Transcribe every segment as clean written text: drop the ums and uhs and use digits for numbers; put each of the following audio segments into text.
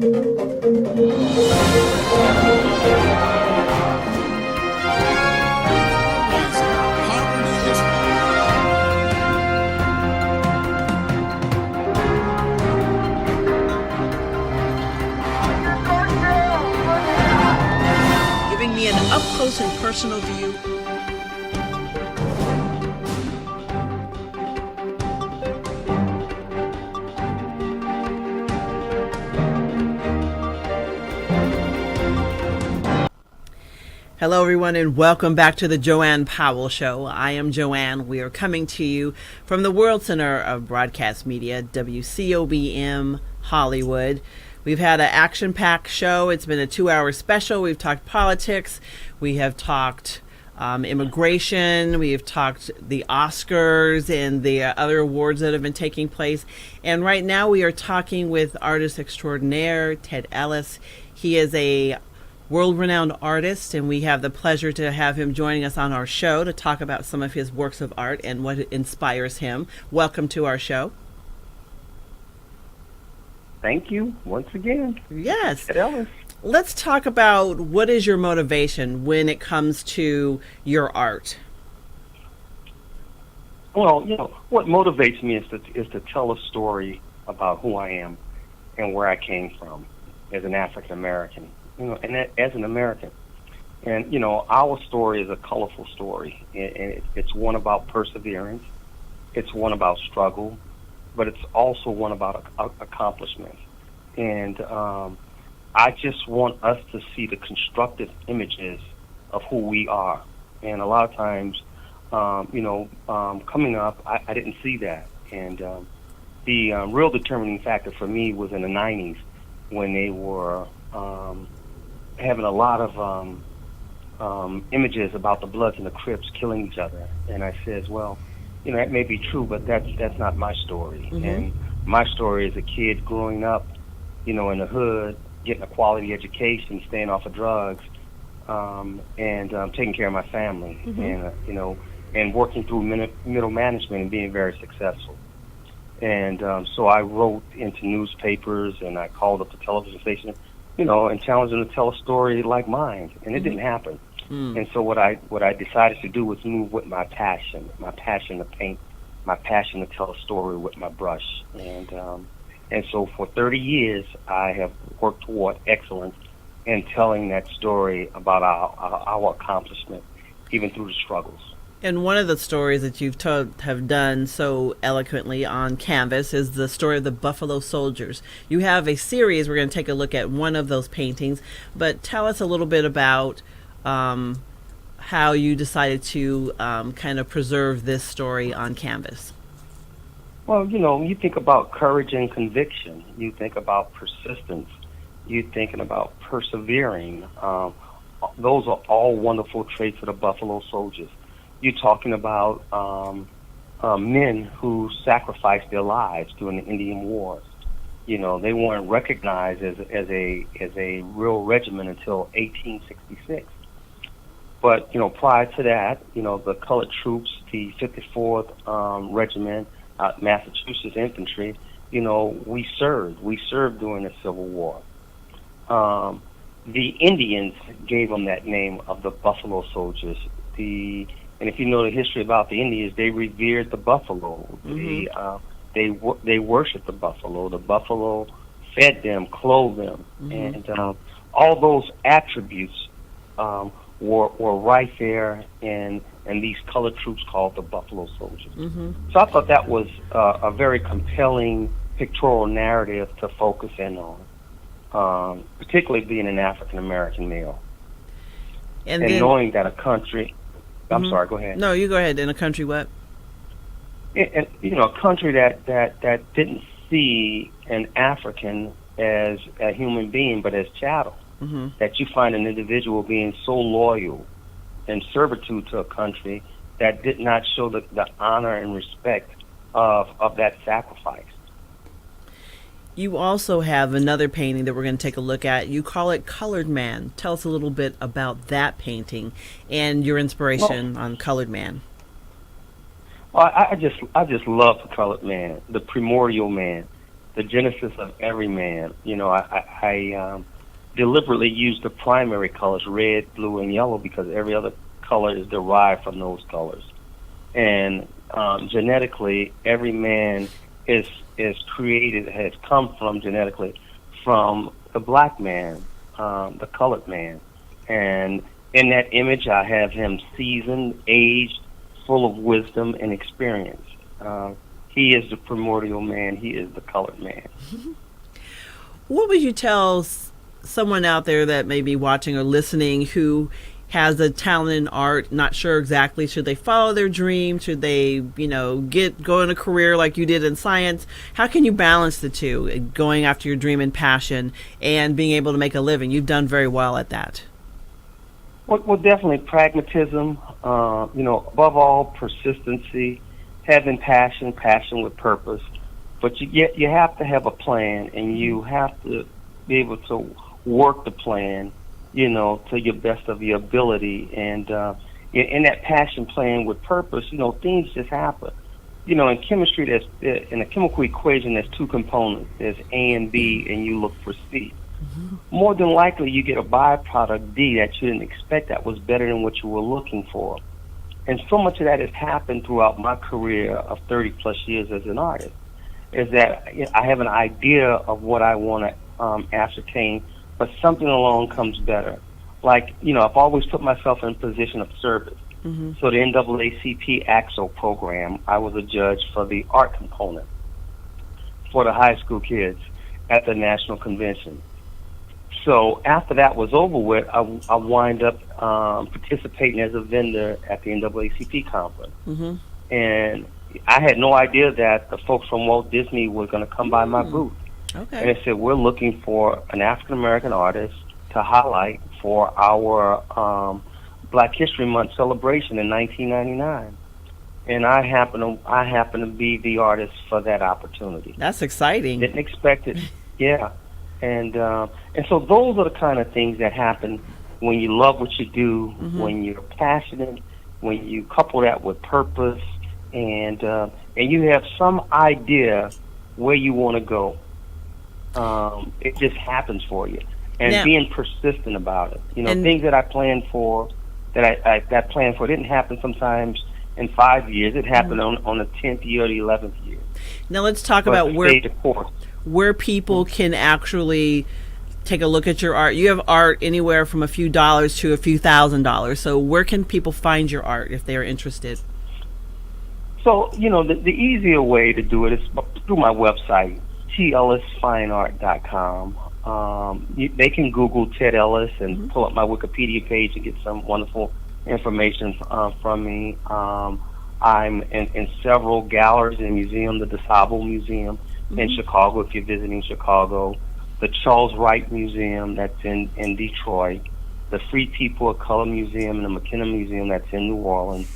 Giving me an up-close and personal view. Hello, everyone, and welcome back to the JoAnne Powell Show. I am JoAnne. We are coming to you from the World Center of Broadcast Media, WCOBM Hollywood. We've had an action-packed show. It's been a 2-hour special. We've talked politics. We have talked immigration. We have talked the Oscars and the other awards that have been taking place. And right now we are talking with artist extraordinaire Ted Ellis. He is a world-renowned artist, and we have the pleasure to have him joining us on our show to talk about some of his works of art and what inspires him. Welcome to our show. Thank you once again. Yes. Ted Ellis. Let's talk about what is your motivation when it comes to your art. Well, what motivates me is to tell a story about who I am and where I came from as an African American. And as an American. And, our story is a colorful story. And it's one about perseverance. It's one about struggle. But it's also one about accomplishment. And I just want us to see the constructive images of who we are. And a lot of times, coming up, I didn't see that. And the real determining factor for me was in the 90s when they were having a lot of images about the Bloods and the Crips killing each other. And I says, well, that may be true, but that's not my story. Mm-hmm. And my story is a kid growing up, in the hood, getting a quality education, staying off of drugs, and taking care of my family, mm-hmm. and working through middle management and being very successful. And so I wrote into newspapers, and I called up the television station, and challenged them to tell a story like mine, and it mm-hmm. didn't happen. Mm. And so what I decided to do was move with my passion to paint, my passion to tell a story with my brush. And so for 30 years, I have worked toward excellence in telling that story about our accomplishment, even through the struggles. And one of the stories that you've have done so eloquently on canvas is the story of the Buffalo Soldiers. You have a series. We're going to take a look at one of those paintings, but tell us a little bit about how you decided to kind of preserve this story on canvas. Well, you think about courage and conviction. You think about persistence. You're thinking about persevering. Those are all wonderful traits of the Buffalo Soldiers. You're talking about men who sacrificed their lives during the Indian Wars. They weren't recognized as a real regiment until 1866. But prior to that, the colored troops, the 54th Regiment, Massachusetts Infantry, we served. We served during the Civil War. The Indians gave them that name of the Buffalo Soldiers. And if you know the history about the Indians, they revered the buffalo. Mm-hmm. They worshipped the buffalo. The buffalo fed them, clothed them, mm-hmm. and all those attributes were right there in these colored troops called the Buffalo Soldiers. Mm-hmm. So I thought that was a very compelling pictorial narrative to focus in on, particularly being an African American male, and knowing that a country. I'm sorry, go ahead. No, you go ahead. In a country what? And a country that didn't see an African as a human being, but as chattel. Mm-hmm. That you find an individual being so loyal and servitude to a country that did not show the honor and respect of that sacrifice. You also have another painting that we're going to take a look at. You call it Colored Man. Tell us a little bit about that painting and your inspiration on Colored Man. Well, I just love the Colored Man, the primordial man. the genesis of every man. I deliberately use the primary colors, red, blue, and yellow, because every other color is derived from those colors. And genetically, every man is created, has come from genetically from the black man, the colored man. And in that image, I have him seasoned, aged, full of wisdom and experience. He is the primordial man. He is the colored man. What would you tell someone out there that may be watching or listening who has a talent in art, not sure exactly, should they follow their dream? Should they, go in a career like you did in science? How can you balance the two, going after your dream and passion and being able to make a living? You've done very well at that. Well, definitely pragmatism, above all, persistency, having passion with purpose. But you have to have a plan, and you have to be able to work the plan, to your best of your ability. And in that passion plan with purpose, things just happen. In chemistry, in a chemical equation, there's two components. There's A and B, and you look for C. Mm-hmm. More than likely, you get a byproduct, D, that you didn't expect that was better than what you were looking for. And so much of that has happened throughout my career of 30-plus years as an artist, is that I have an idea of what I want to ascertain, but something along comes better. Like, I've always put myself in a position of service. Mm-hmm. So the NAACP AXO program, I was a judge for the art component for the high school kids at the national convention. So after that was over with, I wind up participating as a vendor at the NAACP conference. Mm-hmm. And I had no idea that the folks from Walt Disney were going to come by my booth. Okay. And they said, we're looking for an African-American artist to highlight for our Black History Month celebration in 1999. And I happen to be the artist for that opportunity. That's exciting. Didn't expect it. Yeah. And so those are the kind of things that happen when you love what you do, mm-hmm. when you're passionate, when you couple that with purpose, and you have some idea where you want to go. It just happens for you. And being persistent about it. Things that I planned for, that planned for didn't happen sometimes in 5 years. It happened on the 10th year or the 11th year. Now let's talk about where people can actually take a look at your art. You have art anywhere from a few dollars to a few $1,000s. So where can people find your art if they are interested? So, the easier way to do it is through my website, tellisfineart.com. They can Google Ted Ellis and mm-hmm. pull up my Wikipedia page and get some wonderful information from me. I'm in several galleries and museums, the DeSable Museum mm-hmm. in Chicago, if you're visiting Chicago, the Charles Wright Museum that's in Detroit, the Free People of Color Museum and the McKenna Museum that's in New Orleans,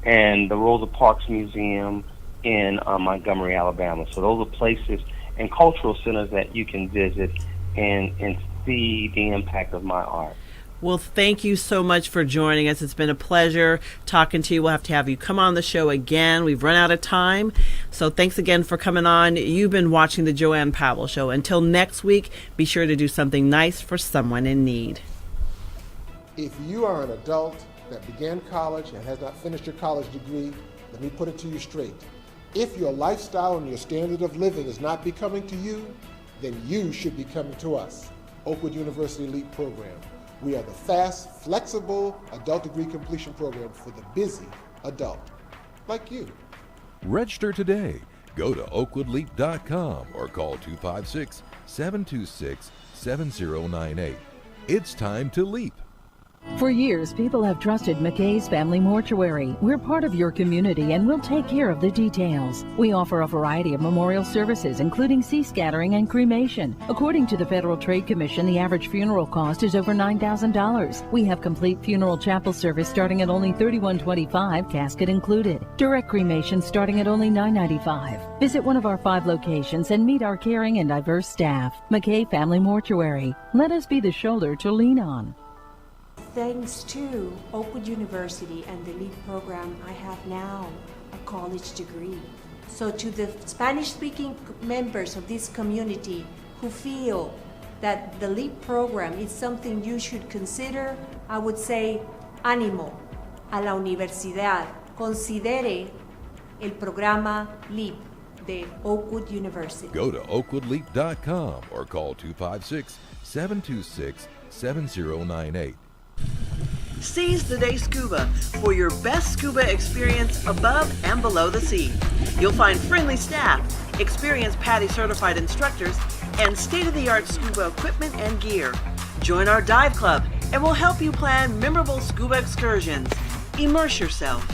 and the Rosa Parks Museum in Montgomery, Alabama. So those are places and cultural centers that you can visit and see the impact of my art. Well, thank you so much for joining us. It's been a pleasure talking to you. We'll have you come on the show again. We've run out of time. So thanks again for coming on. You've been watching the JoAnne Powell Show. Until next week, be sure to do something nice for someone in need. If you are an adult that began college and has not finished your college degree, let me put it to you straight. If your lifestyle and your standard of living is not becoming to you, then you should be coming to us, Oakwood University Elite Program. We are the fast, flexible adult degree completion program for the busy adult, like you. Register today. Go to oakwoodleap.com or call 256-726-7098. It's time to leap. For years, people have trusted McKay's Family Mortuary. We're part of your community and we'll take care of the details. We offer a variety of memorial services, including sea scattering and cremation. According to the Federal Trade Commission, the average funeral cost is over $9,000. We have complete funeral chapel service starting at only $31.25, casket included. Direct cremation starting at only $9.95. Visit one of our 5 locations and meet our caring and diverse staff. McKay Family Mortuary. Let us be the shoulder to lean on. Thanks to Oakwood University and the LEAP program, I have now a college degree. So to the Spanish-speaking members of this community who feel that the LEAP program is something you should consider, I would say, ánimo a la universidad. Considere el programa LEAP de Oakwood University. Go to oakwoodleap.com or call 256-726-7098. Seize the Day Scuba for your best scuba experience above and below the sea. You'll find friendly staff, experienced PADI certified instructors, and state-of-the-art scuba equipment and gear. Join our dive club and we'll help you plan memorable scuba excursions. Immerse yourself.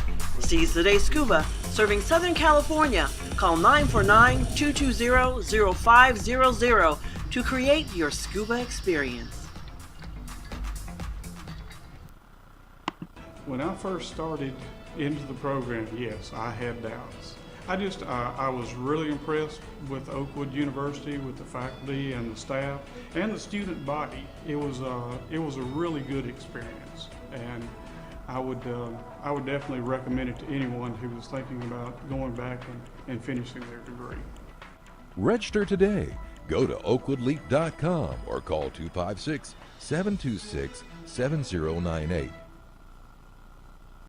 Seize the Day Scuba, serving Southern California. Call 949-220-0500 to create your scuba experience. When I first started into the program, yes, I had doubts. I was really impressed with Oakwood University, with the faculty and the staff and the student body. It was a really good experience, and I would definitely recommend it to anyone who was thinking about going back and finishing their degree. Register today. Go to oakwoodleap.com or call 256-726-7098.